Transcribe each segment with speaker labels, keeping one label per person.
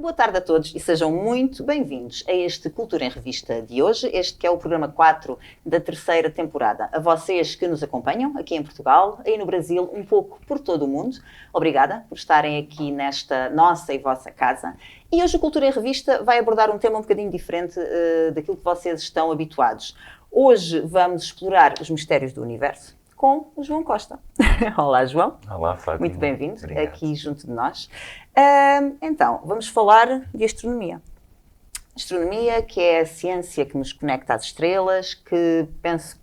Speaker 1: Boa tarde a todos e sejam muito bem-vindos a este Cultura em Revista de hoje, este que é o programa 4 da terceira temporada. A vocês que nos acompanham aqui em Portugal, aí no Brasil, um pouco por todo o mundo, obrigada por estarem aqui nesta nossa e vossa casa. E hoje o Cultura em Revista vai abordar um tema um bocadinho diferente daquilo que vocês estão habituados. Hoje vamos explorar os mistérios do universo com o João Costa. Olá, João.
Speaker 2: Olá, Fátima.
Speaker 1: Muito bem-vindo aqui junto de nós. Então, vamos falar de astronomia. Astronomia, que é a ciência que nos conecta às estrelas, que penso,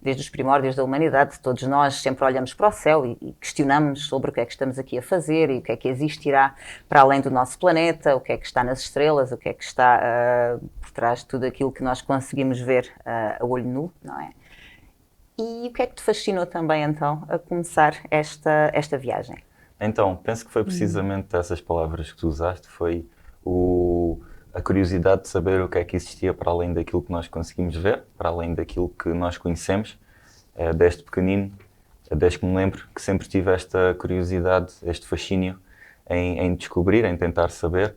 Speaker 1: desde os primórdios da humanidade, todos nós sempre olhamos para o céu e questionamos sobre o que é que estamos aqui a fazer e o que é que existirá para além do nosso planeta, o que é que está nas estrelas, o que é que está por trás de tudo aquilo que nós conseguimos ver a olho nu, não é? E o que é que te fascinou também, então, a começar esta viagem?
Speaker 2: Então, penso que foi precisamente essas palavras que tu usaste, foi a curiosidade de saber o que é que existia para além daquilo que nós conseguimos ver, para além daquilo que nós conhecemos. Desde pequenino, desde que me lembro, que sempre tive esta curiosidade, este fascínio em descobrir, em tentar saber.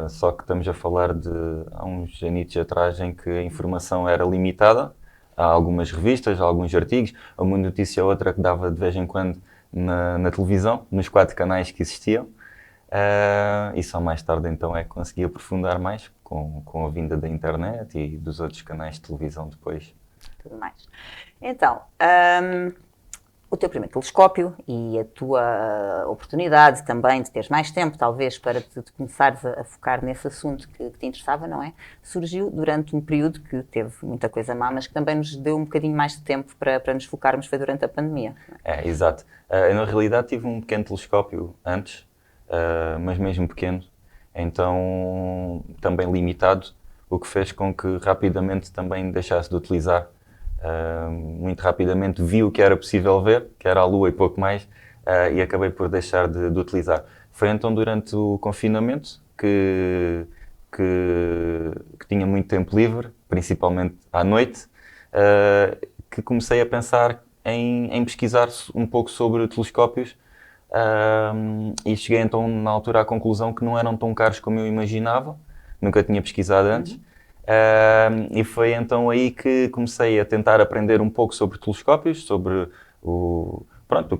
Speaker 2: Só que estamos a falar de há uns anitos atrás em que a informação era limitada. Há algumas revistas, há alguns artigos, uma notícia ou outra que dava de vez em quando na televisão, nos 4 canais que existiam. E só mais tarde então é que consegui aprofundar mais com a vinda da internet e dos outros canais de televisão depois.
Speaker 1: Tudo mais. Então, o teu primeiro telescópio e a tua oportunidade também de teres mais tempo, talvez, para te começares a focar nesse assunto que te interessava, não é? Surgiu durante um período que teve muita coisa má, mas que também nos deu um bocadinho mais de tempo para nos focarmos, foi durante a pandemia.
Speaker 2: Exato. Eu, na realidade, tive um pequeno telescópio antes, mas mesmo pequeno, então também limitado, o que fez com que rapidamente também deixasse de utilizar. Muito rapidamente vi o que era possível ver, que era a Lua e pouco mais, e acabei por deixar de utilizar. Foi então durante o confinamento que tinha muito tempo livre, principalmente à noite, que comecei a pensar em pesquisar um pouco sobre telescópios, e cheguei então na altura à conclusão que não eram tão caros como eu imaginava, nunca tinha pesquisado antes. E foi então aí que comecei a tentar aprender um pouco sobre telescópios, sobre o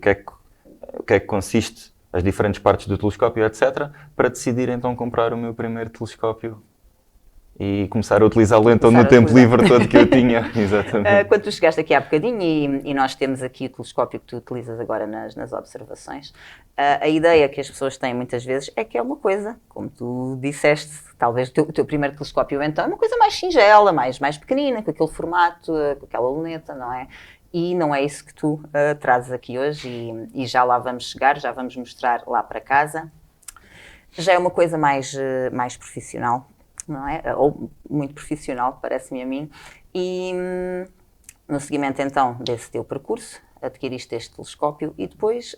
Speaker 2: que é que consiste as diferentes partes do telescópio, etc., para decidir então comprar o meu primeiro telescópio e começar a utilizá-lo então no tempo livre todo que eu tinha. Exatamente.
Speaker 1: Quando tu chegaste aqui há bocadinho e nós temos aqui o telescópio que tu utilizas agora nas observações, a ideia que as pessoas têm muitas vezes é que é uma coisa, como tu disseste, talvez o teu primeiro telescópio então é uma coisa mais singela, mais pequenina, com aquele formato, com aquela luneta, não é? E não é isso que tu trazes aqui hoje e já lá vamos chegar, já vamos mostrar lá para casa. Já é uma coisa mais profissional, não é? Ou muito profissional, parece-me a mim. E no seguimento então desse teu percurso, adquiriste este telescópio e depois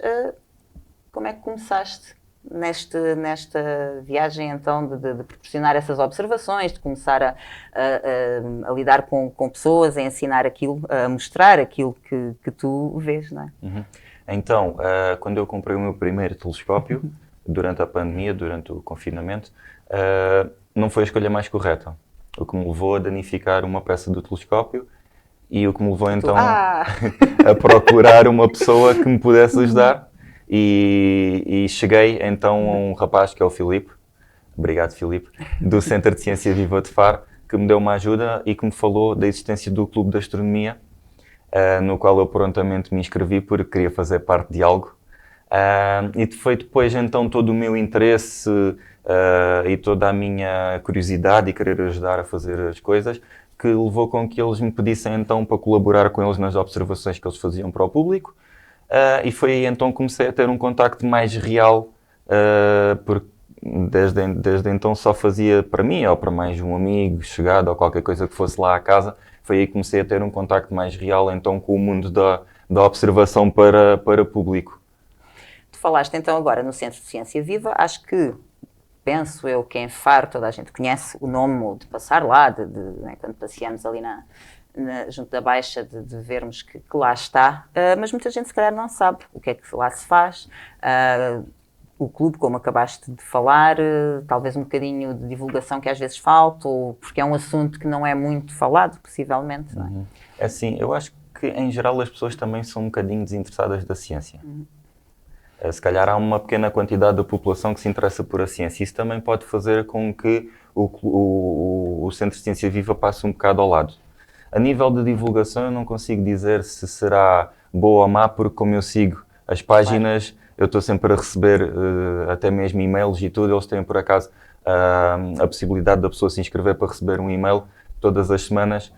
Speaker 1: como é que começaste nesta viagem então de proporcionar essas observações, de começar a lidar com pessoas, a ensinar aquilo, a mostrar aquilo que tu vês, não é?
Speaker 2: Uhum. Então, quando eu comprei o meu primeiro telescópio, durante a pandemia, durante o confinamento, não foi a escolha mais correta. O que me levou a danificar uma peça do telescópio e o que me levou então a procurar uma pessoa que me pudesse ajudar. E cheguei então a um rapaz que é o Filipe, obrigado Filipe, do Centro de Ciência Viva de Faro, que me deu uma ajuda e que me falou da existência do Clube de Astronomia, no qual eu prontamente me inscrevi porque queria fazer parte de algo. E foi depois então todo o meu interesse e toda a minha curiosidade e querer ajudar a fazer as coisas que levou com que eles me pedissem então para colaborar com eles nas observações que eles faziam para o público. E foi aí então que comecei a ter um contacto mais real, porque desde então só fazia para mim ou para mais um amigo chegado ou qualquer coisa que fosse lá à casa. Foi aí que comecei a ter um contacto mais real então com o mundo da observação para público.
Speaker 1: Tu falaste então agora no Centro de Ciência Viva, acho que, penso eu, que em Faro toda a gente conhece o nome de passar lá, né, quando passeamos ali junto da Baixa, de vermos que lá está, mas muita gente se calhar não sabe o que é que lá se faz, o clube, como acabaste de falar, talvez um bocadinho de divulgação que às vezes falta, ou porque é um assunto que não é muito falado, possivelmente, não é?
Speaker 2: É assim, eu acho que em geral as pessoas também são um bocadinho desinteressadas da ciência. Se calhar há uma pequena quantidade da população que se interessa por a ciência. Isso também pode fazer com que o Centro de Ciência Viva passe um bocado ao lado. A nível de divulgação eu não consigo dizer se será boa ou má, porque como eu sigo as páginas, eu estou sempre a receber até mesmo e-mails e tudo. Eles têm por acaso a possibilidade da pessoa se inscrever para receber um e-mail todas as semanas,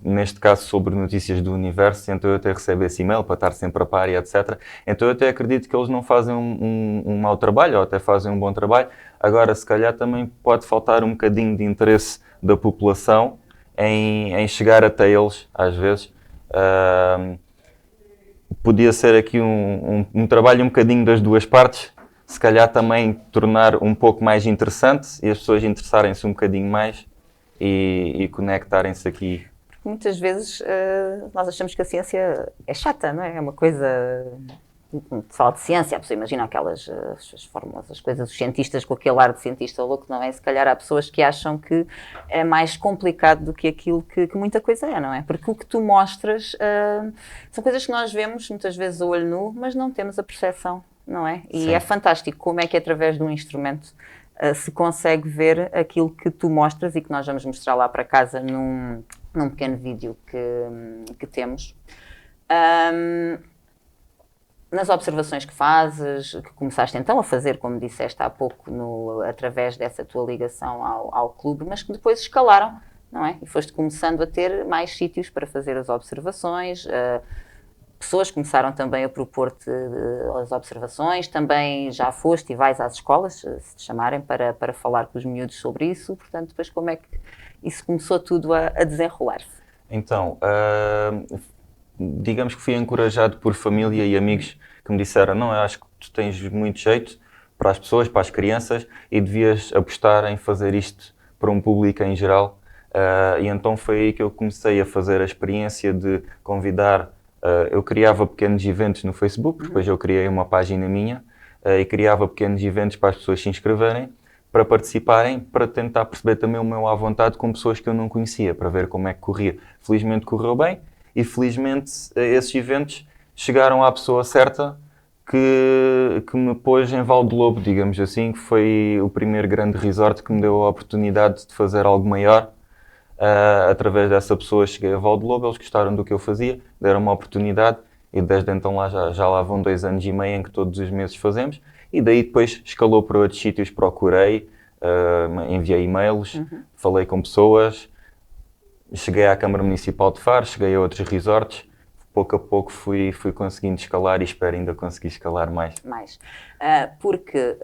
Speaker 2: neste caso sobre notícias do universo, então eu até recebo esse e-mail para estar sempre a par e etc. Então eu até acredito que eles não fazem um mau trabalho, ou até fazem um bom trabalho. Agora, se calhar também pode faltar um bocadinho de interesse da população em chegar até eles, às vezes. Podia ser aqui um trabalho um bocadinho das duas partes, se calhar também tornar um pouco mais interessante e as pessoas interessarem-se um bocadinho mais e conectarem-se aqui.
Speaker 1: Muitas vezes nós achamos que a ciência é chata, não é? É uma coisa. Fala de ciência, a pessoa imagina aquelas as fórmulas, as coisas, os cientistas com aquele ar de cientista louco, não é? Se calhar há pessoas que acham que é mais complicado do que aquilo que muita coisa é, não é? Porque o que tu mostras são coisas que nós vemos muitas vezes a olho nu, mas não temos a percepção, não é? E
Speaker 2: Sim.
Speaker 1: é fantástico como é que através de um instrumento se consegue ver aquilo que tu mostras e que nós vamos mostrar lá para casa num pequeno vídeo que temos. Nas observações que fazes, que começaste então a fazer, como disseste há pouco, através dessa tua ligação ao clube, mas que depois escalaram, não é? E foste começando a ter mais sítios para fazer as observações, pessoas começaram também a propor-te as observações, também já foste e vais às escolas, se te chamarem, para falar com os miúdos sobre isso, portanto, depois como é que isso começou tudo a desenrolar-se?
Speaker 2: Então, digamos que fui encorajado por família e amigos que me disseram: não, eu acho que tu tens muito jeito para as pessoas, para as crianças, e devias apostar em fazer isto para um público em geral. E então foi aí que eu comecei a fazer a experiência de convidar. Eu criava pequenos eventos no Facebook, depois eu criei uma página minha e criava pequenos eventos para as pessoas se inscreverem, para participarem, para tentar perceber também o meu à vontade com pessoas que eu não conhecia, para ver como é que corria. Felizmente correu bem e felizmente esses eventos chegaram à pessoa certa que me pôs em Val de Lobo, digamos assim, que foi o primeiro grande resort que me deu a oportunidade de fazer algo maior. Através dessa pessoa cheguei a Val de Lobo, eles gostaram do que eu fazia, deram uma oportunidade e desde então já lá vão 2 anos e meio em que todos os meses fazemos e daí depois escalou para outros sítios, procurei, enviei e-mails, falei com pessoas, cheguei à Câmara Municipal de Faro, cheguei a outros resorts, pouco a pouco fui conseguindo escalar e espero ainda conseguir escalar mais.
Speaker 1: Porque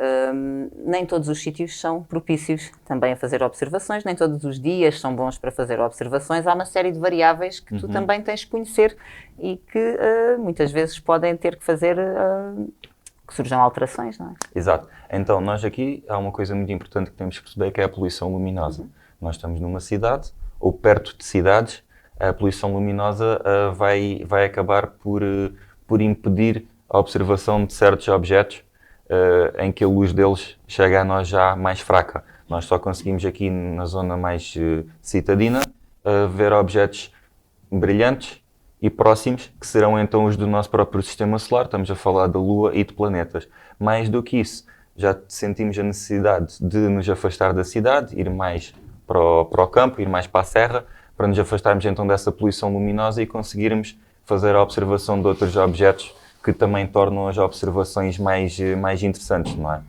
Speaker 1: nem todos os sítios são propícios também a fazer observações, nem todos os dias são bons para fazer observações. Há uma série de variáveis que tu também tens que conhecer e que muitas vezes podem ter que fazer que surjam alterações, não é?
Speaker 2: Exato. Então, nós aqui, há uma coisa muito importante que temos que perceber, que é a poluição luminosa. Nós estamos numa cidade, ou perto de cidades, a poluição luminosa vai acabar por impedir a observação de certos objetos em que a luz deles chega a nós já mais fraca. Nós só conseguimos aqui na zona mais citadina ver objetos brilhantes e próximos, que serão então os do nosso próprio sistema solar. Estamos a falar da Lua e de planetas. Mais do que isso, já sentimos a necessidade de nos afastar da cidade, ir mais para o campo, ir mais para a serra, para nos afastarmos então dessa poluição luminosa e conseguirmos fazer a observação de outros objetos que também tornam as observações mais interessantes, não é?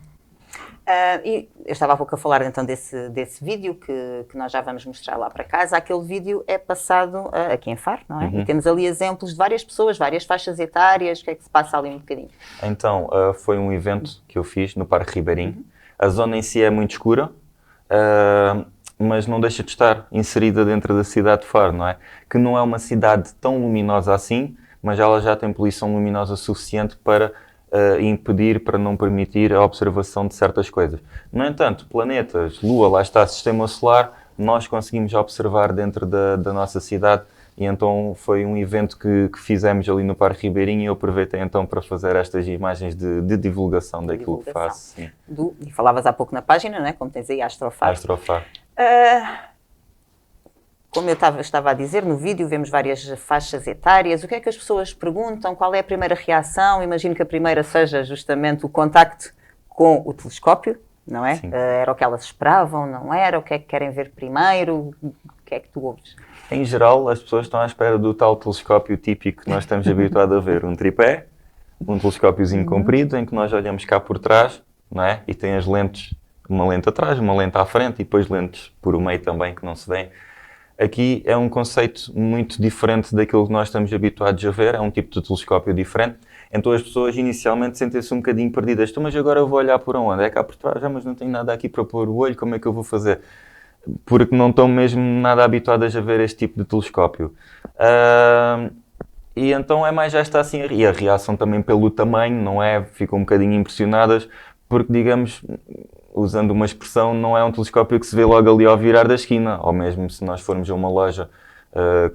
Speaker 1: E eu estava há pouco a falar então desse vídeo que nós já vamos mostrar lá para casa. Aquele vídeo é passado aqui em Faro, não é? E temos ali exemplos de várias pessoas, várias faixas etárias. O que é que se passa ali um bocadinho?
Speaker 2: Então, foi um evento que eu fiz no Parque Ribeirinho. A zona em si é muito escura, mas não deixa de estar inserida dentro da cidade de Faro, não é? Que não é uma cidade tão luminosa assim, mas ela já tem poluição luminosa suficiente para impedir, para não permitir a observação de certas coisas. No entanto, planetas, Lua, lá está, sistema solar, nós conseguimos observar dentro da nossa cidade e então foi um evento que fizemos ali no Parque Ribeirinho e eu aproveitei então para fazer estas imagens de divulgação daquilo que faço. Sim.
Speaker 1: E falavas há pouco na página, não é? Como tens aí, Astrofar.
Speaker 2: Astrofar.
Speaker 1: Como eu estava a dizer, no vídeo vemos várias faixas etárias. O que é que as pessoas perguntam? Qual é a primeira reação? Imagino que a primeira seja justamente o contacto com o telescópio, não é? Era o que elas esperavam, não era? O que é que querem ver primeiro? O que é que tu ouves?
Speaker 2: Em geral, as pessoas estão à espera do tal telescópio típico que nós estamos habituados a ver. Um tripé, um telescópiozinho comprido, em que nós olhamos cá por trás, não é? E tem as lentes, uma lente atrás, uma lente à frente e depois lentes por o meio também que não se veem. Aqui é um conceito muito diferente daquilo que nós estamos habituados a ver, é um tipo de telescópio diferente, então as pessoas inicialmente sentem-se um bocadinho perdidas. Então, mas agora eu vou olhar por onde? É cá por trás, mas não tenho nada aqui para pôr o olho, como é que eu vou fazer? Porque não estão mesmo nada habituadas a ver este tipo de telescópio. E então é mais esta assim, e a reação também pelo tamanho, não é? Ficam um bocadinho impressionadas, porque digamos, usando uma expressão, não é um telescópio que se vê logo ali ao virar da esquina, ou mesmo se nós formos a uma loja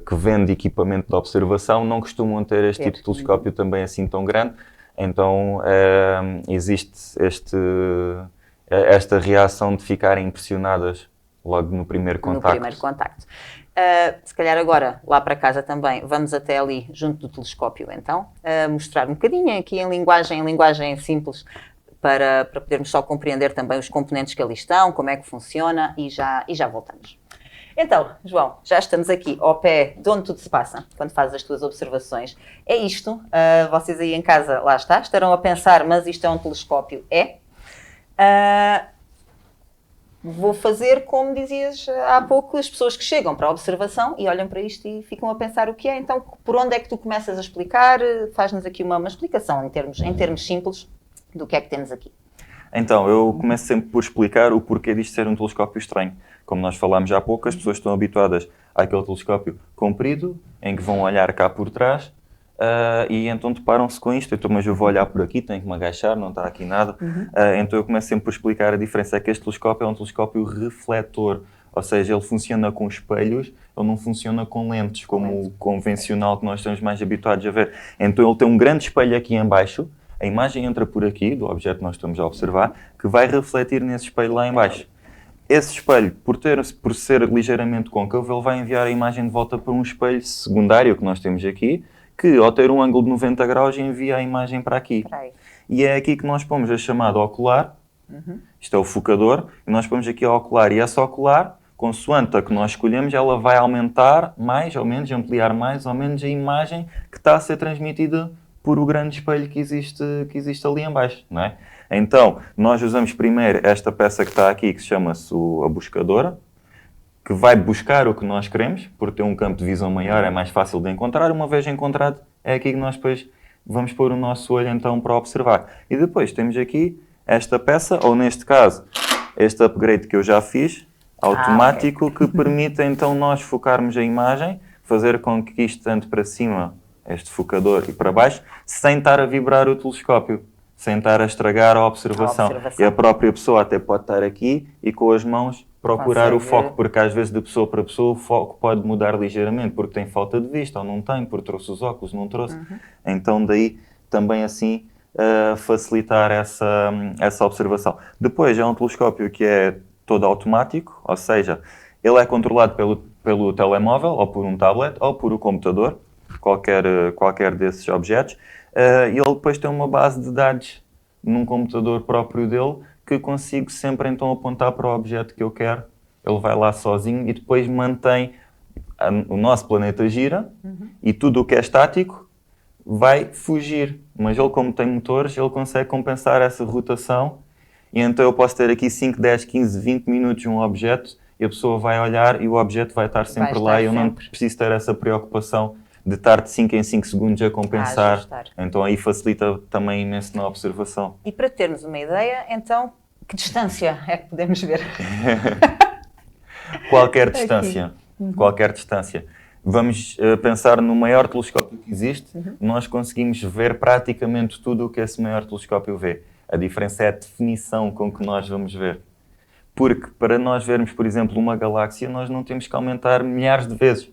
Speaker 2: que vende equipamento de observação, não costumam ter este tipo de telescópio também assim tão grande, então existe esta reação de ficarem impressionadas logo no primeiro contacto.
Speaker 1: No primeiro contacto. Se calhar agora, lá para casa também, vamos até ali junto do telescópio então, mostrar um bocadinho aqui em linguagem simples, para podermos só compreender também os componentes que ali estão, como é que funciona e já voltamos. Então, João, já estamos aqui ao pé de onde tudo se passa, quando fazes as tuas observações. É isto, vocês aí em casa, lá está, estarão a pensar, mas isto é um telescópio? É. Vou fazer, como dizias há pouco, as pessoas que chegam para a observação e olham para isto e ficam a pensar o que é. Então, por onde é que tu começas a explicar? Faz-nos aqui uma explicação em termos simples do que é que temos aqui.
Speaker 2: Então, eu começo sempre por explicar o porquê disto ser um telescópio estranho. Como nós falámos há pouco, as pessoas estão habituadas àquele telescópio comprido, em que vão olhar cá por trás, e então deparam-se com isto. Então, mas eu vou olhar por aqui, tenho que me agachar, não está aqui nada. Então eu começo sempre por explicar a diferença. É que este telescópio é um telescópio refletor, ou seja, ele funciona com espelhos, ele não funciona com lentes, como o convencional que nós estamos mais habituados a ver. Então ele tem um grande espelho aqui em baixo, a imagem entra por aqui, do objeto que nós estamos a observar, que vai refletir nesse espelho lá em baixo. Esse espelho, por ser ligeiramente côncavo, ele vai enviar a imagem de volta para um espelho secundário que nós temos aqui, que ao ter um ângulo de 90 graus envia a imagem para aqui. E é aqui que nós pomos a chamada ocular, isto é o focador, e nós pomos aqui a ocular, e essa ocular, consoante a que nós escolhemos, ela vai aumentar mais ou menos, ampliar mais ou menos a imagem que está a ser transmitida por o grande espelho que existe ali em baixo, não é? Então, nós usamos primeiro esta peça que está aqui, que se chama-se a buscadora, que vai buscar o que nós queremos, por ter um campo de visão maior é mais fácil de encontrar. Uma vez encontrado, é aqui que nós depois vamos pôr o nosso olho então para observar. E depois temos aqui esta peça, ou neste caso, este upgrade que eu já fiz, automático, que permite então nós focarmos a imagem, fazer com que isto ande para cima, este focador, e para baixo, sem estar a vibrar o telescópio, sem estar a estragar a observação. E a própria pessoa até pode estar aqui e com as mãos procurar o foco, porque às vezes de pessoa para pessoa o foco pode mudar ligeiramente, porque tem falta de vista ou não tem, porque trouxe os óculos, não trouxe. Então daí também assim facilitar essa observação. Depois é um telescópio que é todo automático, ou seja, ele é controlado pelo telemóvel ou por um tablet ou por um computador, qualquer desses objetos, e ele depois tem uma base de dados num computador próprio dele que consigo sempre então apontar para o objeto que eu quero. Ele vai lá sozinho e depois mantém o nosso planeta gira e tudo o que é estático vai fugir. Mas ele, como tem motores, ele consegue compensar essa rotação e então eu posso ter aqui 5, 10, 15, 20 minutos de um objeto e a pessoa vai olhar e o objeto vai estar sempre lá e eu não preciso ter essa preocupação de estar de 5 em 5 segundos a compensar. Então aí facilita também imenso na observação.
Speaker 1: E para termos uma ideia, então, que distância é que podemos ver?
Speaker 2: Qualquer distância. Qualquer distância. Vamos pensar no maior telescópio que existe. Nós conseguimos ver praticamente tudo o que esse maior telescópio vê. A diferença é a definição com que nós vamos ver. Porque para nós vermos, por exemplo, uma galáxia, nós não temos que aumentar milhares de vezes.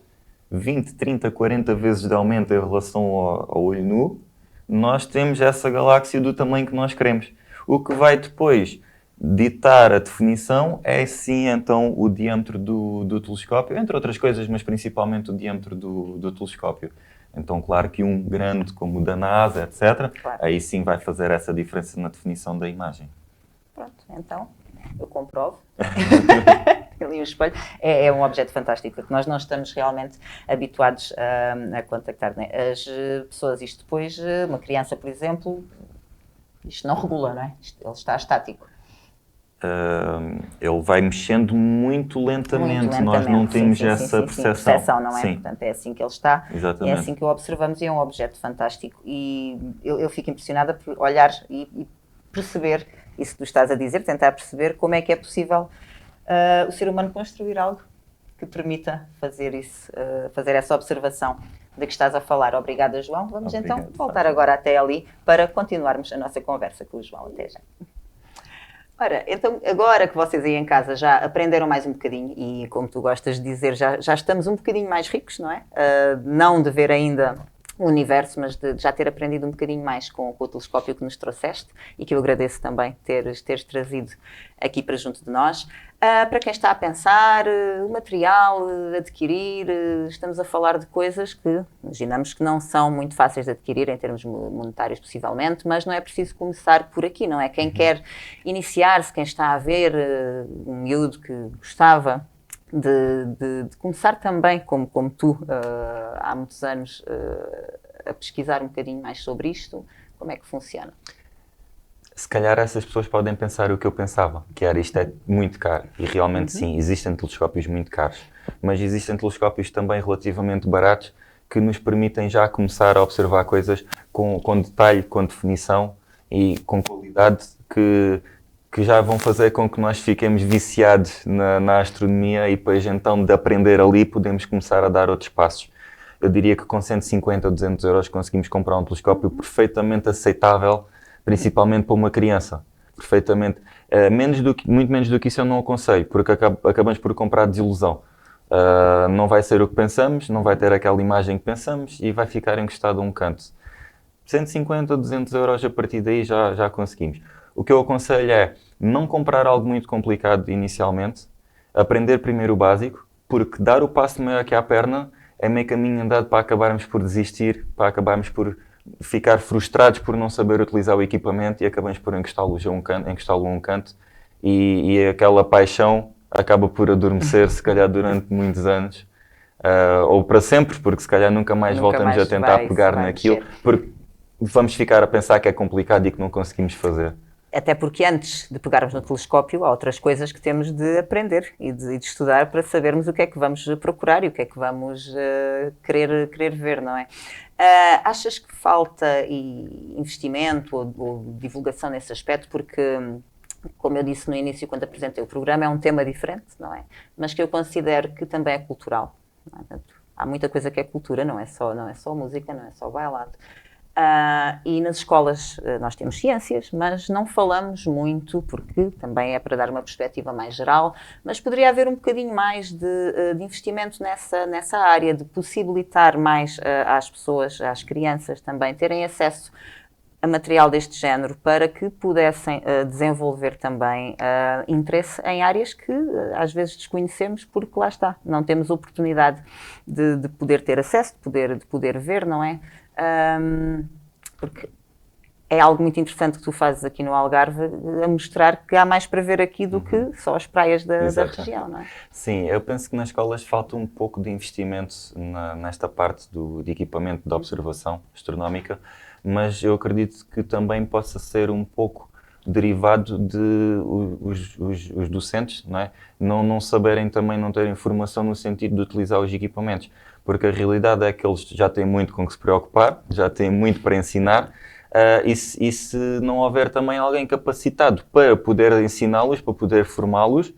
Speaker 2: 20, 30, 40 vezes de aumento em relação ao olho nu, nós temos essa galáxia do tamanho que nós queremos. O que vai depois ditar a definição é sim então o diâmetro do telescópio, entre outras coisas, mas principalmente o diâmetro do telescópio. Então, claro que um grande como o da NASA, etc.,
Speaker 1: Claro.
Speaker 2: aí sim vai fazer essa diferença na definição da imagem.
Speaker 1: Pronto, então eu comprovo. Ali o espelho é um objeto fantástico que nós não estamos realmente habituados a contactar, né? As pessoas, isto depois, uma criança, por exemplo, isto não regula, não é? Ele está estático.
Speaker 2: Ele vai mexendo muito lentamente. Nós não temos essa percepção.
Speaker 1: Percepção, não é?
Speaker 2: Sim.
Speaker 1: Portanto, é assim que ele está,
Speaker 2: Exatamente.
Speaker 1: é assim que o observamos e é um objeto fantástico. E eu fico impressionada por olhar e perceber isso que tu estás a dizer, tentar perceber como é que é possível o ser humano construir algo que permita fazer isso, fazer essa observação de que estás a falar. Obrigada, João. Vamos então voltar agora até ali para continuarmos a nossa conversa com o João. Até já. Ora, então, agora que vocês aí em casa já aprenderam mais um bocadinho e, como tu gostas de dizer, já estamos um bocadinho mais ricos, não é? Não de ver ainda o universo, mas de já ter aprendido um bocadinho mais com o telescópio que nos trouxeste e que eu agradeço também teres trazido aqui para junto de nós. Para quem está a pensar, o material, adquirir, estamos a falar de coisas que imaginamos que não são muito fáceis de adquirir em termos monetários, possivelmente, mas não é preciso começar por aqui, não é? Quem quer iniciar-se, quem está a ver um miúdo que gostava de começar também, como tu, há muitos anos, a pesquisar um bocadinho mais sobre isto, como é que funciona?
Speaker 2: Se calhar essas pessoas podem pensar o que eu pensava, que era isto é muito caro. E realmente sim, existem telescópios muito caros. Mas existem telescópios também relativamente baratos que nos permitem já começar a observar coisas com detalhe, com definição e com qualidade que já vão fazer com que nós fiquemos viciados na astronomia e depois então de aprender ali podemos começar a dar outros passos. Eu diria que com 150 ou 200 euros conseguimos comprar um telescópio perfeitamente aceitável, principalmente para uma criança. Perfeitamente. Muito menos do que isso eu não aconselho, porque acabamos por comprar desilusão. Não vai ser o que pensamos, não vai ter aquela imagem que pensamos e vai ficar encostado a um canto. 150 ou 200 euros a partir daí já conseguimos. O que eu aconselho é não comprar algo muito complicado inicialmente, aprender primeiro o básico, porque dar o passo maior que a perna é meio caminho andado para acabarmos por desistir, para acabarmos por ficar frustrados por não saber utilizar o equipamento e acabamos por encostá-lo a um canto e aquela paixão acaba por adormecer, se calhar durante muitos anos, ou para sempre, porque se calhar nunca mais voltamos a tentar pegar naquilo, porque vamos ficar a pensar que é complicado e que não conseguimos fazer.
Speaker 1: Até porque antes de pegarmos no telescópio há outras coisas que temos de aprender e de estudar para sabermos o que é que vamos procurar e o que é que vamos querer ver, não é? Achas que falta investimento ou divulgação nesse aspecto? Porque, como eu disse no início quando apresentei o programa, é um tema diferente, não é? Mas que eu considero que também é cultural. Não é? Portanto, há muita coisa que é cultura, não é só música, não é só bailado. E nas escolas nós temos ciências, mas não falamos muito, porque também é para dar uma perspectiva mais geral, mas poderia haver um bocadinho mais de investimento nessa área, de possibilitar mais às pessoas, às crianças também, terem acesso a material deste género para que pudessem desenvolver também interesse em áreas que às vezes desconhecemos, porque lá está, não temos oportunidade de poder ter acesso, de poder ver, não é? Porque é algo muito interessante que tu fazes aqui no Algarve, a mostrar que há mais para ver aqui do que só as praias da região, não é?
Speaker 2: Sim, eu penso que nas escolas falta um pouco de investimento nesta parte de equipamento de observação astronómica, mas eu acredito que também possa ser um pouco derivado de os docentes, não é? Não saberem também, não terem informação no sentido de utilizar os equipamentos, porque a realidade é que eles já têm muito com que se preocupar, já têm muito para ensinar, e se não houver também alguém capacitado para poder ensiná-los, para poder formá-los,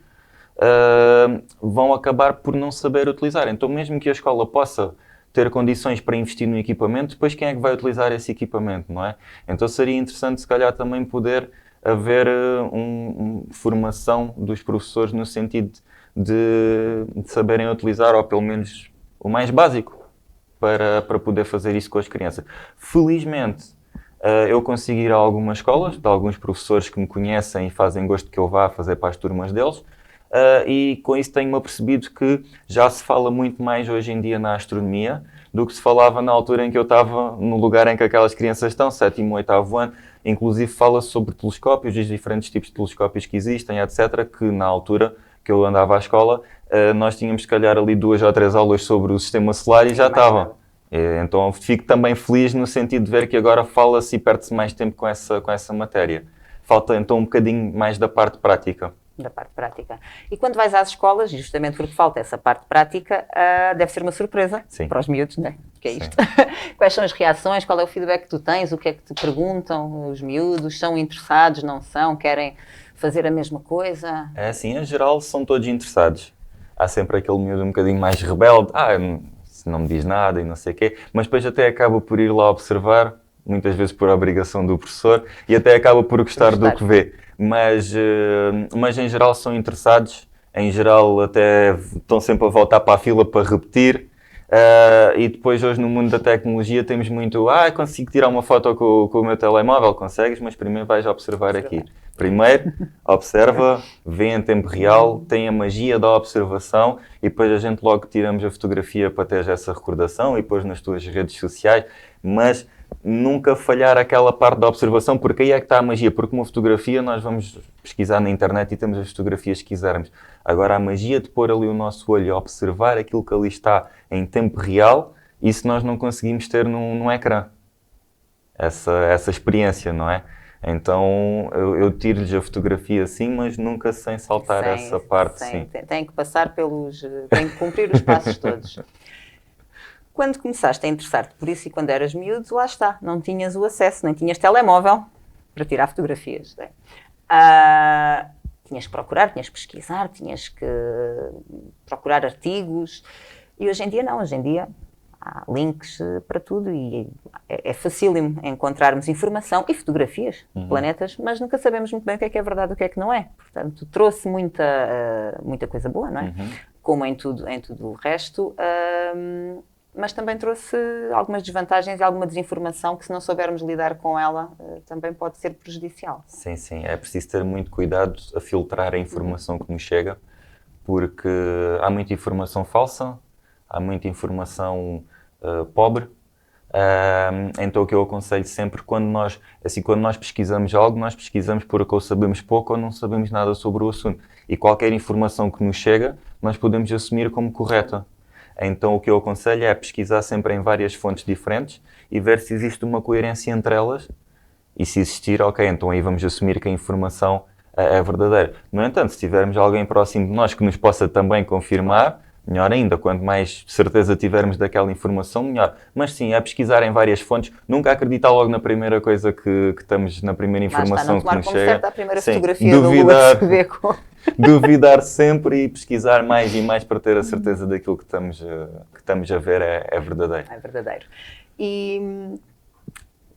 Speaker 2: vão acabar por não saber utilizar. Então, mesmo que a escola possa ter condições para investir no equipamento, depois quem é que vai utilizar esse equipamento, não é? Então seria interessante, se calhar, também poder haver formação dos professores no sentido de saberem utilizar, ou pelo menos o mais básico para poder fazer isso com as crianças. Felizmente, eu consigo ir a algumas escolas, de alguns professores que me conhecem e fazem gosto que eu vá fazer para as turmas deles, e com isso tenho-me apercebido que já se fala muito mais hoje em dia na astronomia do que se falava na altura em que eu estava no lugar em que aquelas crianças estão, 7º, 8º ano. Inclusive fala-se sobre telescópios, os diferentes tipos de telescópios que existem, etc., que na altura que eu andava à escola, nós tínhamos se calhar ali 2 ou 3 aulas sobre o sistema solar e já estava. Então fico também feliz no sentido de ver que agora fala-se e perde-se mais tempo com essa matéria. Falta então um bocadinho mais da parte prática.
Speaker 1: Da parte prática. E quando vais às escolas, justamente porque falta essa parte prática, deve ser uma surpresa para os miúdos, não é? Que é isto. Quais são as reações? Qual é o feedback que tu tens? O que é que te perguntam os miúdos? São interessados? Não são? Querem fazer a mesma coisa?
Speaker 2: É assim, em geral são todos interessados. Há sempre aquele miúdo um bocadinho mais rebelde. Não me diz nada e não sei o quê. Mas depois até acaba por ir lá observar, muitas vezes por obrigação do professor, e até acaba por gostar do que vê. Mas em geral são interessados, em geral até estão sempre a voltar para a fila para repetir, e depois hoje no mundo da tecnologia temos muito, consigo tirar uma foto com o meu telemóvel, consegues, mas primeiro vais observar aqui. Primeiro, observa, vê em tempo real, tem a magia da observação e depois a gente logo tiramos a fotografia para ter essa recordação e depois nas tuas redes sociais, mas nunca falhar aquela parte da observação, porque aí é que está a magia, porque uma fotografia nós vamos pesquisar na internet e temos as fotografias que quisermos. Agora a magia de pôr ali o nosso olho e observar aquilo que ali está em tempo real, isso nós não conseguimos ter num ecrã. Essa experiência, não é? Então eu tiro-lhes a fotografia sim, mas nunca sem saltar essa parte. Sim.
Speaker 1: Tem que passar tem que cumprir os passos todos. Quando começaste a interessar-te por isso e quando eras miúdo, lá está, não tinhas o acesso, nem tinhas telemóvel para tirar fotografias. Né? Tinhas que procurar, tinhas que pesquisar, tinhas que procurar artigos e hoje em dia não, hoje em dia há links para tudo e é facílimo encontrarmos informação e fotografias de planetas, mas nunca sabemos muito bem o que é verdade e o que é que não é. Portanto, trouxe muita coisa boa, não é? Como em tudo o resto. Mas também trouxe algumas desvantagens e alguma desinformação que se não soubermos lidar com ela também pode ser prejudicial.
Speaker 2: Sim. É preciso ter muito cuidado a filtrar a informação que nos chega, porque há muita informação falsa, há muita informação pobre. Então o que eu aconselho sempre, quando nós pesquisamos algo, nós pesquisamos porque ou sabemos pouco ou não sabemos nada sobre o assunto. E qualquer informação que nos chega, nós podemos assumir como correta. Então o que eu aconselho é pesquisar sempre em várias fontes diferentes e ver se existe uma coerência entre elas e se existir, ok, então aí vamos assumir que a informação é verdadeira. No entanto, se tivermos alguém próximo de nós que nos possa também confirmar, melhor ainda. Quanto mais certeza tivermos daquela informação, melhor. Mas sim, é pesquisar em várias fontes, nunca acreditar logo na primeira coisa que estamos, na primeira informação que nos chega.
Speaker 1: Certo, a primeira fotografia duvidar, do Lula se vê
Speaker 2: duvidar sempre e pesquisar mais e mais para ter a certeza daquilo que estamos a ver é verdadeiro.
Speaker 1: É verdadeiro. E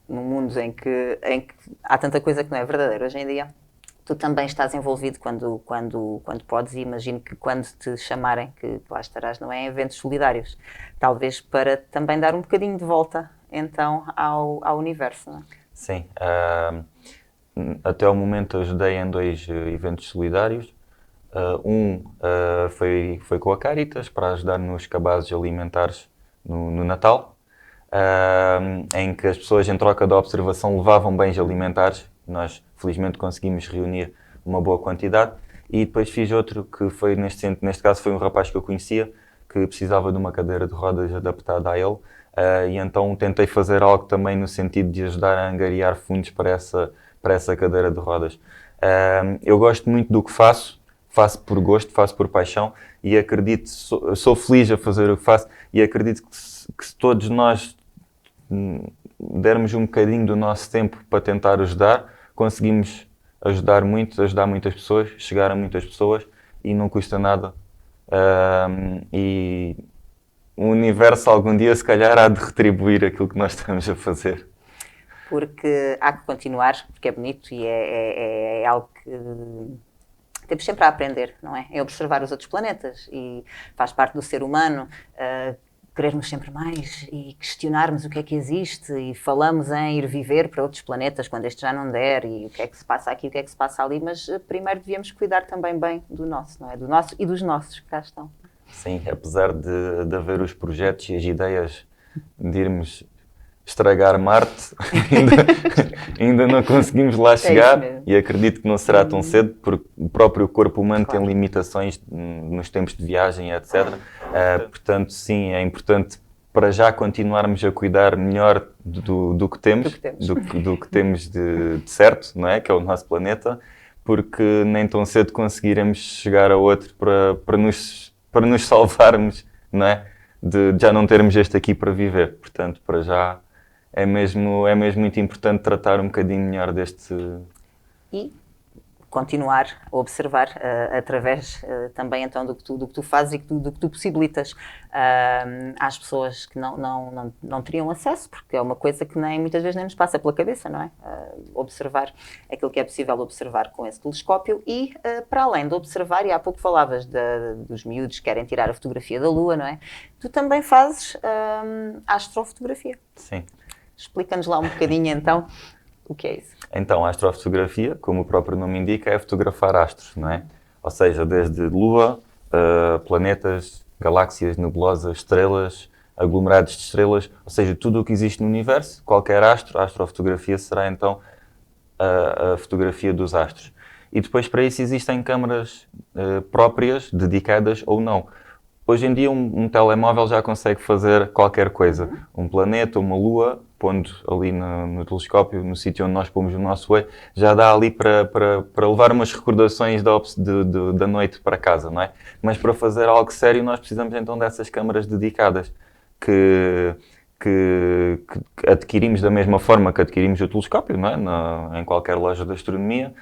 Speaker 1: num mundo em que há tanta coisa que não é verdadeira hoje em dia, tu também estás envolvido quando podes e imagino que quando te chamarem, que lá estarás, não é, em eventos solidários, talvez para também dar um bocadinho de volta então ao universo, não é?
Speaker 2: Sim. Até ao momento ajudei em 2 eventos solidários. Foi com a Caritas para ajudar nos cabazes alimentares no Natal, em que as pessoas em troca da observação levavam bens alimentares. Nós felizmente conseguimos reunir uma boa quantidade e depois fiz outro que foi neste caso foi um rapaz que eu conhecia que precisava de uma cadeira de rodas adaptada a ele, e então tentei fazer algo também no sentido de ajudar a angariar fundos para essa cadeira de rodas. Eu gosto muito do que faço por gosto, faço por paixão e acredito, sou feliz a fazer o que faço e acredito que se todos nós dermos um bocadinho do nosso tempo para tentar ajudar, conseguimos ajudar muitas pessoas, chegar a muitas pessoas e não custa nada. E o universo algum dia se calhar há de retribuir aquilo que nós estamos a fazer.
Speaker 1: Porque há que continuar, porque é bonito e é algo que temos sempre a aprender, não é? É observar os outros planetas e faz parte do ser humano querermos sempre mais e questionarmos o que é que existe e falamos em ir viver para outros planetas quando este já não der e o que é que se passa aqui, o que é que se passa ali, mas primeiro devíamos cuidar também bem do nosso, não é? Do nosso e dos nossos que cá estão.
Speaker 2: Sim, apesar de haver os projetos e as ideias de irmos estragar Marte, ainda não conseguimos lá chegar e acredito que não será tão cedo, porque o próprio corpo humano tem limitações nos tempos de viagem, etc. Portanto, sim, é importante para já continuarmos a cuidar melhor do que temos, do que temos de certo, não é? Que é o nosso planeta, porque nem tão cedo conseguiremos chegar a outro para nos salvarmos, não é? De já não termos este aqui para viver. Portanto, para já é mesmo muito importante tratar um bocadinho melhor deste...
Speaker 1: E continuar a observar através também então do que tu fazes e do que tu possibilitas às pessoas que não teriam acesso, porque é uma coisa que muitas vezes nem nos passa pela cabeça, não é? Observar aquilo que é possível observar com esse telescópio e para além de observar, e há pouco falavas dos miúdos que querem tirar a fotografia da Lua, não é? Tu também fazes astrofotografia.
Speaker 2: Sim.
Speaker 1: Explica-nos lá um bocadinho então o que é isso.
Speaker 2: Então, a astrofotografia, como o próprio nome indica, é fotografar astros, não é? Ou seja, desde Lua, planetas, galáxias, nebulosas, estrelas, aglomerados de estrelas, ou seja, tudo o que existe no universo, qualquer astro, a astrofotografia será então a fotografia dos astros. E depois para isso existem câmaras próprias, dedicadas ou não. Hoje em dia um telemóvel já consegue fazer qualquer coisa. Um planeta, uma lua, pondo ali no telescópio, no sítio onde nós pomos o nosso olho, já dá ali para levar umas recordações da noite para casa, não é? Mas para fazer algo sério nós precisamos então dessas câmaras dedicadas que adquirimos da mesma forma que adquirimos o telescópio, não é? Em qualquer loja de astronomia.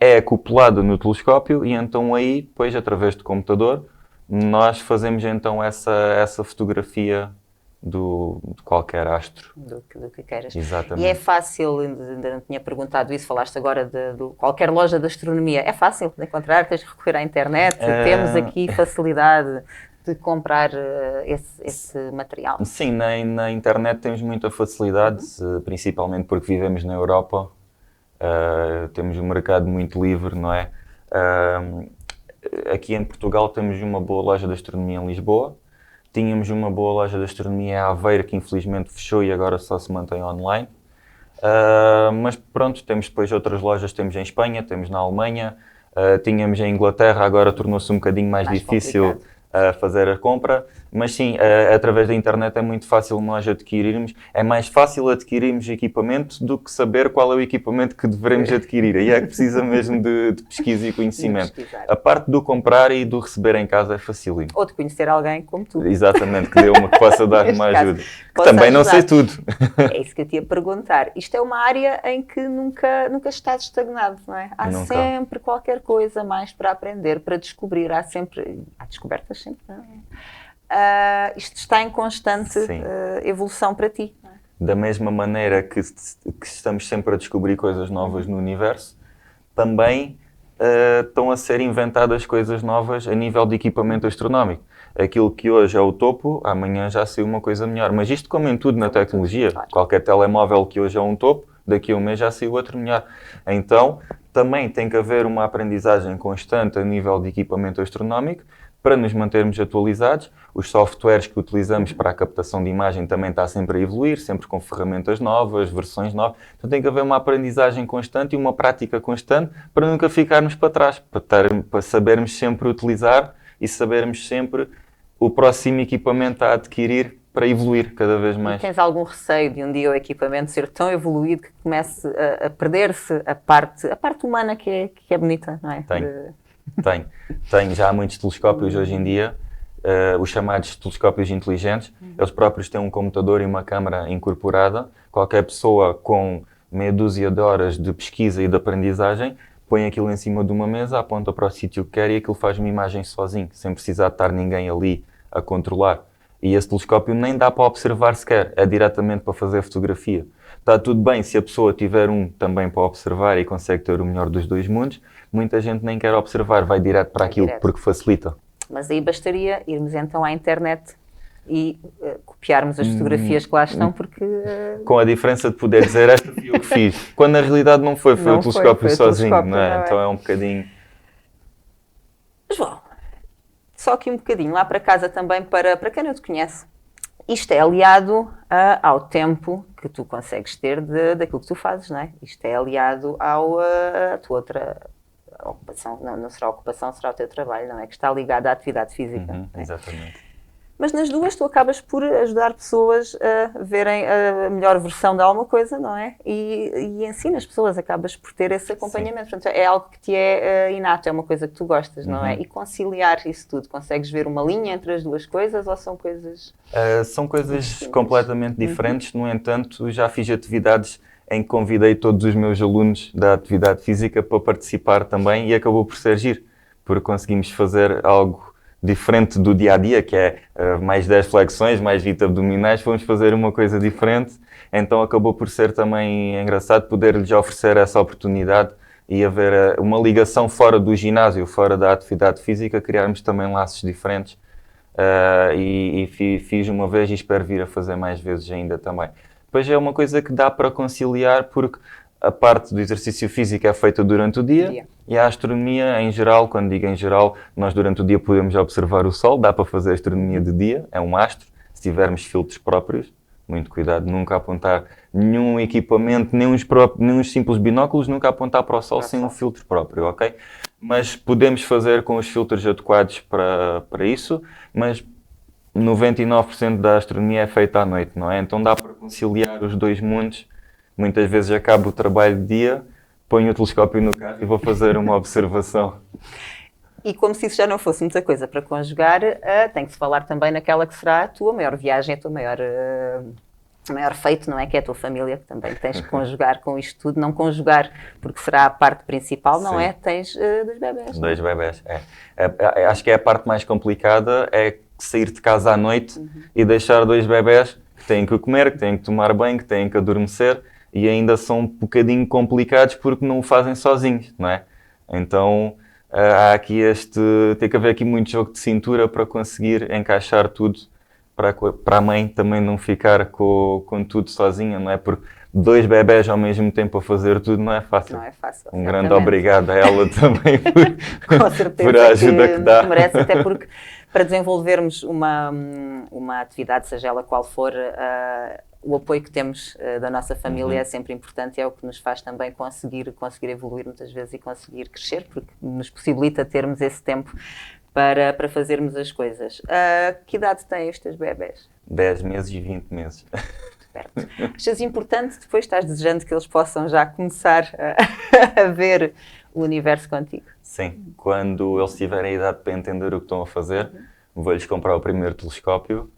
Speaker 2: É acoplado no telescópio e então aí, depois através do computador, nós fazemos então essa fotografia de qualquer astro.
Speaker 1: Do que queiras.
Speaker 2: Exatamente.
Speaker 1: E é fácil, ainda não tinha perguntado isso, falaste agora de qualquer loja de astronomia. É fácil de encontrar? Tens de recorrer à internet? Temos aqui facilidade de comprar esse material?
Speaker 2: Sim, na internet temos muita facilidade, principalmente porque vivemos na Europa. Temos um mercado muito livre, não é? Aqui em Portugal temos uma boa loja de astronomia em Lisboa. Tínhamos uma boa loja de astronomia em Aveiro, que infelizmente fechou e agora só se mantém online. Mas pronto, temos depois outras lojas, temos em Espanha, temos na Alemanha, tínhamos em Inglaterra, agora tornou-se um bocadinho mais difícil fazer a compra. Mas sim, através da internet é muito fácil nós adquirirmos. É mais fácil adquirirmos equipamento do que saber qual é o equipamento que devemos adquirir. Aí é que precisa mesmo de pesquisa e conhecimento. A parte do comprar e do receber em casa é facílimo.
Speaker 1: Ou de conhecer alguém como tu.
Speaker 2: Exatamente, que possa dar uma ajuda. Que também não sei tudo.
Speaker 1: É isso que eu te ia perguntar. Isto é uma área em que nunca estás estagnado, não é? Há sempre qualquer coisa mais para aprender, para descobrir. Há descobertas sempre, não é? Isto está em constante evolução para ti. Não é?
Speaker 2: Da mesma maneira que estamos sempre a descobrir coisas novas no universo, também estão a ser inventadas coisas novas a nível de equipamento astronómico. Aquilo que hoje é o topo, amanhã já saiu uma coisa melhor. Mas isto como em tudo na tecnologia, qualquer telemóvel que hoje é um topo, daqui a um mês já saiu outro melhor. Então, também tem que haver uma aprendizagem constante a nível de equipamento astronómico, para nos mantermos atualizados. Os softwares que utilizamos para a captação de imagem também está sempre a evoluir, sempre com ferramentas novas, versões novas. Então tem que haver uma aprendizagem constante e uma prática constante para nunca ficarmos para trás, para sabermos sempre utilizar e sabermos sempre o próximo equipamento a adquirir para evoluir cada vez mais.
Speaker 1: E tens algum receio de um dia o equipamento ser tão evoluído que comece a perder-se a parte humana que é bonita, não é?
Speaker 2: Tenho já muitos telescópios hoje em dia, os chamados telescópios inteligentes. Eles próprios têm um computador e uma câmara incorporada. Qualquer pessoa com meia dúzia de horas de pesquisa e de aprendizagem põe aquilo em cima de uma mesa, aponta para o sítio que quer e aquilo faz uma imagem sozinho, sem precisar de estar ninguém ali a controlar. E esse telescópio nem dá para observar sequer, é diretamente para fazer fotografia. Está tudo bem se a pessoa tiver um também para observar e consegue ter o melhor dos dois mundos. Muita gente nem quer observar, vai direto para aquilo porque facilita.
Speaker 1: Mas aí bastaria irmos então à internet e copiarmos as fotografias que lá estão, porque...
Speaker 2: Com a diferença de poder dizer esta fui eu que fiz, quando na realidade não foi, foi
Speaker 1: Não
Speaker 2: o telescópio
Speaker 1: foi o
Speaker 2: sozinho,
Speaker 1: telescópio,
Speaker 2: não é?
Speaker 1: não é?
Speaker 2: Então é um bocadinho...
Speaker 1: João, só aqui um bocadinho, lá para casa também, para quem não te conhece. Isto é aliado ao tempo que tu consegues ter daquilo que tu fazes, não é? Isto é aliado à tua outra ocupação, não será ocupação, será o teu trabalho, não é? Que está ligado à atividade física.
Speaker 2: Uhum,
Speaker 1: não é?
Speaker 2: exatamente.
Speaker 1: Mas nas duas tu acabas por ajudar pessoas a verem a melhor versão de alguma coisa, não é? E ensinas pessoas, acabas por ter esse acompanhamento. Portanto, é algo que te é inato, é uma coisa que tu gostas, não é? E conciliar isso tudo, consegues ver uma linha entre as duas coisas ou são coisas...
Speaker 2: São coisas completamente diferentes, no entanto, já fiz atividades em que convidei todos os meus alunos da atividade física para participar também e acabou por ser giro, porque conseguimos fazer algo diferente do dia-a-dia, que é mais 10 flexões, mais 20 abdominais, fomos fazer uma coisa diferente, então acabou por ser também engraçado poder-lhes oferecer essa oportunidade e haver uma ligação fora do ginásio, fora da atividade física, criarmos também laços diferentes. Fiz uma vez e espero vir a fazer mais vezes ainda também. Depois é uma coisa que dá para conciliar porque a parte do exercício físico é feita durante o dia e a astronomia em geral, quando digo em geral, nós durante o dia podemos observar o Sol, dá para fazer astronomia de dia, é um astro, se tivermos filtros próprios, muito cuidado, nunca apontar nenhum equipamento, nem uns simples binóculos, nunca apontar para o Sol sem um filtro próprio, ok? Mas podemos fazer com os filtros adequados para isso, mas 99% da astronomia é feita à noite, não é? Então dá para conciliar os dois mundos. Muitas vezes acabo o trabalho de dia, ponho o telescópio no carro e vou fazer uma observação.
Speaker 1: E como se isso já não fosse muita coisa para conjugar, tem que se falar também naquela que será a tua maior viagem, a tua maior feito, não é? Que é a tua família, que também tens que conjugar com isto tudo. Não conjugar, porque será a parte principal, não é? Tens 2 bebés.
Speaker 2: Dois bebés, acho que é a parte mais complicada, é sair de casa à noite e deixar 2 bebés que têm que comer, que têm que tomar banho, que têm que adormecer e ainda são um bocadinho complicados porque não o fazem sozinhos, não é? Então há aqui tem que haver aqui muito jogo de cintura para conseguir encaixar tudo para a mãe também não ficar com tudo sozinha, não é? Porque 2 bebés ao mesmo tempo a fazer tudo não é fácil.
Speaker 1: Não é fácil.
Speaker 2: Um grande obrigado a ela também
Speaker 1: Com certeza
Speaker 2: por a ajuda que dá.
Speaker 1: Merece, até porque para desenvolvermos uma atividade, seja ela qual for, o apoio que temos da nossa família é sempre importante e é o que nos faz também conseguir evoluir muitas vezes e conseguir crescer, porque nos possibilita termos esse tempo para fazermos as coisas. Que idade têm os teus bebés?
Speaker 2: 10 meses e 20 meses.
Speaker 1: Certo. Achas importante, depois estás desejando que eles possam já começar a ver o universo contigo?
Speaker 2: Sim, quando eles tiverem a idade para entender o que estão a fazer, vou-lhes comprar o primeiro telescópio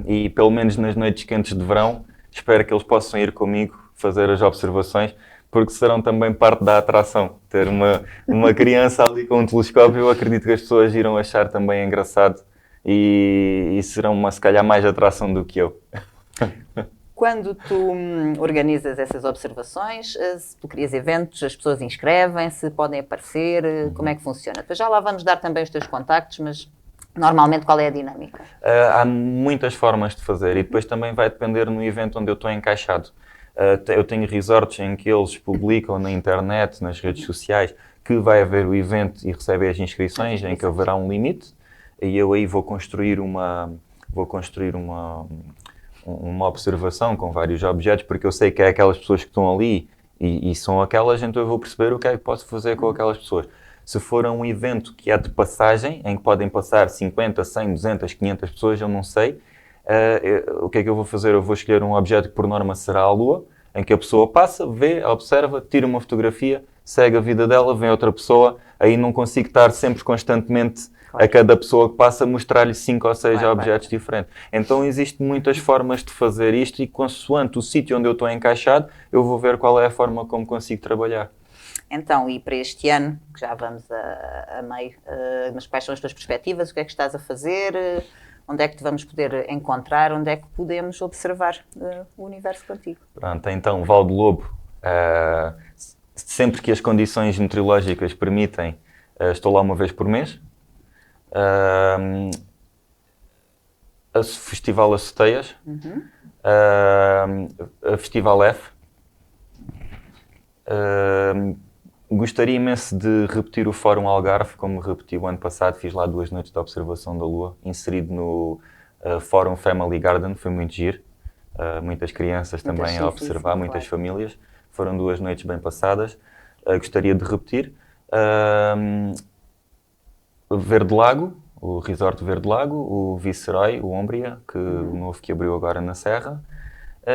Speaker 2: e pelo menos nas noites quentes de verão, espero que eles possam ir comigo fazer as observações, porque serão também parte da atração. Ter uma criança ali com um telescópio, eu acredito que as pessoas irão achar também engraçado e serão se calhar mais atração do que eu.
Speaker 1: Quando tu organizas essas observações, se tu crias eventos, as pessoas inscrevem-se, podem aparecer, como é que funciona? Depois já lá vamos dar também os teus contactos, mas normalmente qual é a dinâmica?
Speaker 2: Há muitas formas de fazer e depois também vai depender no evento onde eu estou encaixado. Eu tenho resorts em que eles publicam na internet, nas redes sociais, que vai haver o evento e recebem as inscrições, em que haverá um limite e eu aí vou construir uma observação com vários objetos, porque eu sei que é aquelas pessoas que estão ali e são aquelas, então eu vou perceber o que é que posso fazer com aquelas pessoas. Se for um evento que é de passagem, em que podem passar 50, 100, 200, 500 pessoas, eu não sei, o que é que eu vou fazer? Eu vou escolher um objeto que por norma será a Lua, em que a pessoa passa, vê, observa, tira uma fotografia, segue a vida dela, vem outra pessoa, aí não consigo estar sempre constantemente a cada pessoa que passa mostrar-lhe 5 ou 6 objetos diferentes. Então existem muitas formas de fazer isto e consoante o sítio onde eu estou encaixado, eu vou ver qual é a forma como consigo trabalhar.
Speaker 1: Então, e para este ano, que já vamos a meio, mas quais são as tuas perspectivas? O que é que estás a fazer? Onde é que te vamos poder encontrar? Onde é que podemos observar o universo contigo?
Speaker 2: Pronto, então, Val do Lobo, sempre que as condições meteorológicas permitem, estou lá uma vez por mês. a Festival Aceteias, a Festival F. Gostaria imenso de repetir o Fórum Algarve, como repeti o ano passado, fiz lá 2 noites de observação da Lua, inserido no Fórum Family Garden, foi muito giro. Muitas crianças também a observar, muitas famílias. Foram 2 noites bem passadas. Gostaria de repetir. Verde Lago, o Resort Verde Lago, o Viceroy, o Umbria, o novo que abriu agora na Serra.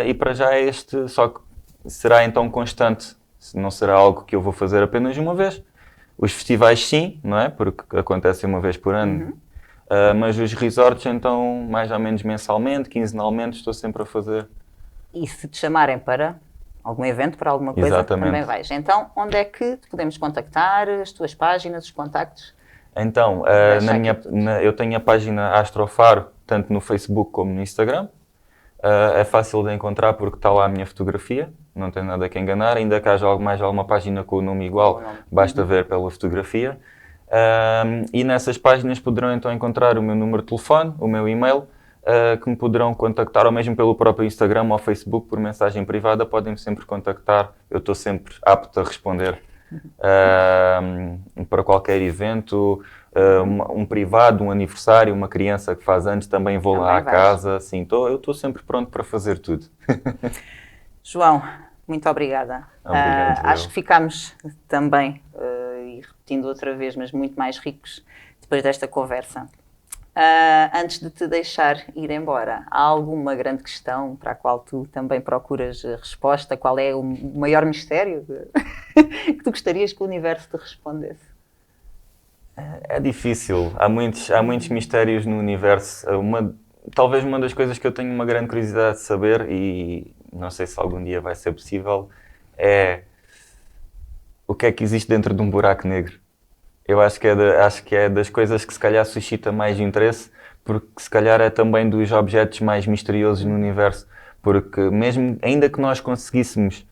Speaker 2: E para já é este, só que será então constante, não será algo que eu vou fazer apenas uma vez. Os festivais sim, não é? Porque acontecem uma vez por ano. Mas os resorts então mais ou menos mensalmente, quinzenalmente, estou sempre a fazer.
Speaker 1: E se te chamarem para algum evento, para alguma coisa,
Speaker 2: Exatamente.
Speaker 1: também vais. Então, onde é que te podemos contactar, as tuas páginas, os contactos?
Speaker 2: Então, eu tenho a página Astrofaro, tanto no Facebook como no Instagram. É fácil de encontrar porque está lá a minha fotografia, não tem nada que enganar. Ainda que haja mais alguma página com o nome igual, basta ver pela fotografia. E nessas páginas poderão então encontrar o meu número de telefone, o meu e-mail, que me poderão contactar, ou mesmo pelo próprio Instagram ou Facebook, por mensagem privada, podem-me sempre contactar. Eu estou sempre apto a responder. Para qualquer evento, um privado, um aniversário, uma criança que faz anos, também vou lá à casa. Sim, eu estou sempre pronto para fazer tudo.
Speaker 1: João, muito obrigada.
Speaker 2: Obrigado,
Speaker 1: acho que ficámos também, e repetindo outra vez, mas muito mais ricos depois desta conversa. Antes de te deixar ir embora, há alguma grande questão para a qual tu também procuras resposta? Qual é o maior mistério que tu gostarias que o universo te respondesse?
Speaker 2: É difícil. Há muitos mistérios no universo. Talvez uma das coisas que eu tenho uma grande curiosidade de saber, e não sei se algum dia vai ser possível, é o que é que existe dentro de um buraco negro. Eu acho que é das coisas que se calhar suscita mais interesse, porque se calhar é também dos objetos mais misteriosos no universo. Porque mesmo, ainda que nós conseguíssemos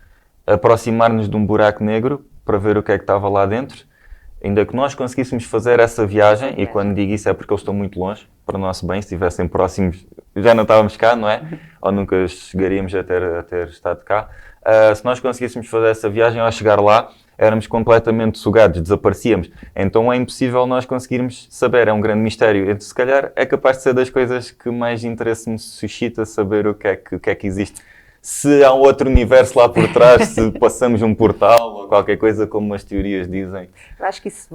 Speaker 2: aproximar-nos de um buraco negro para ver o que é que estava lá dentro, ainda que nós conseguíssemos fazer essa viagem, e quando digo isso é porque eles estão muito longe, para o nosso bem, se estivessem próximos já não estávamos cá, não é? Ou nunca chegaríamos a ter estado cá. Se nós conseguíssemos fazer essa viagem, ao chegar lá, éramos completamente sugados, desaparecíamos. Então é impossível nós conseguirmos saber, é um grande mistério. Então, se calhar é capaz de ser das coisas que mais interesse me suscita saber o que é que existe. Se há um outro universo lá por trás, se passamos um portal ou qualquer coisa como as teorias dizem.
Speaker 1: Eu acho que isso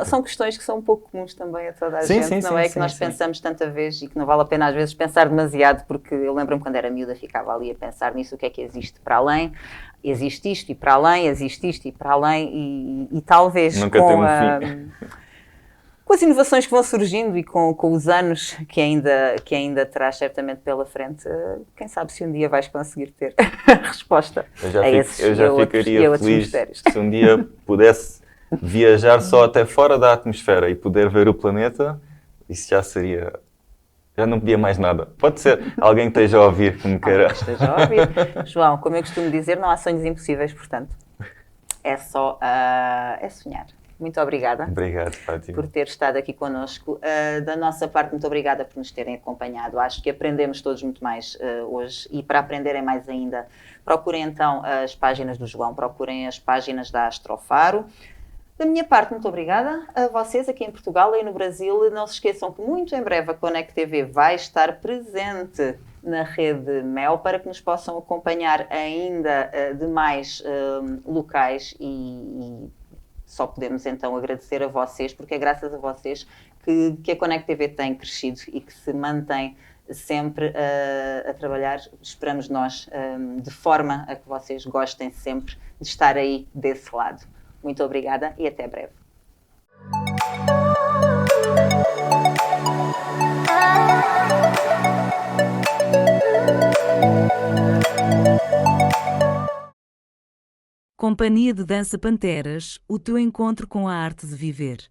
Speaker 1: são questões que são um pouco comuns também a toda a gente, não é? Que nós pensamos tanta vez e que não vale a pena às vezes pensar demasiado, porque eu lembro-me quando era miúda, ficava ali a pensar nisso, o que é que existe para além. Existe isto e para além, existe isto e para além, e talvez
Speaker 2: nunca tem um fim.
Speaker 1: Com as inovações que vão surgindo e com os anos que ainda terás certamente pela frente, quem sabe se um dia vais conseguir ter a resposta a esses
Speaker 2: eu já ficaria feliz se um dia pudesse viajar só até fora da atmosfera e poder ver o planeta. Isso já seria... Já não pedia mais nada. Pode ser alguém que esteja a ouvir, que me queira.
Speaker 1: Esteja a ouvir. João, como eu costumo dizer, não há sonhos impossíveis, portanto, é só sonhar. Muito obrigada.
Speaker 2: Obrigado, Fátima,
Speaker 1: por ter estado aqui connosco. Da nossa parte, muito obrigada por nos terem acompanhado. Acho que aprendemos todos muito mais hoje, e para aprenderem mais ainda, procurem então as páginas do João, procurem as páginas da Astrofaro. Da minha parte, muito obrigada a vocês aqui em Portugal e no Brasil. Não se esqueçam que muito em breve a Conect TV vai estar presente na rede MEL para que nos possam acompanhar ainda de mais locais, e só podemos então agradecer a vocês, porque é graças a vocês que a Conect TV tem crescido e que se mantém sempre a trabalhar, esperamos nós, de forma a que vocês gostem sempre de estar aí desse lado. Muito obrigada e até breve.
Speaker 3: Companhia de Dança Panteras, o teu encontro com a arte de viver.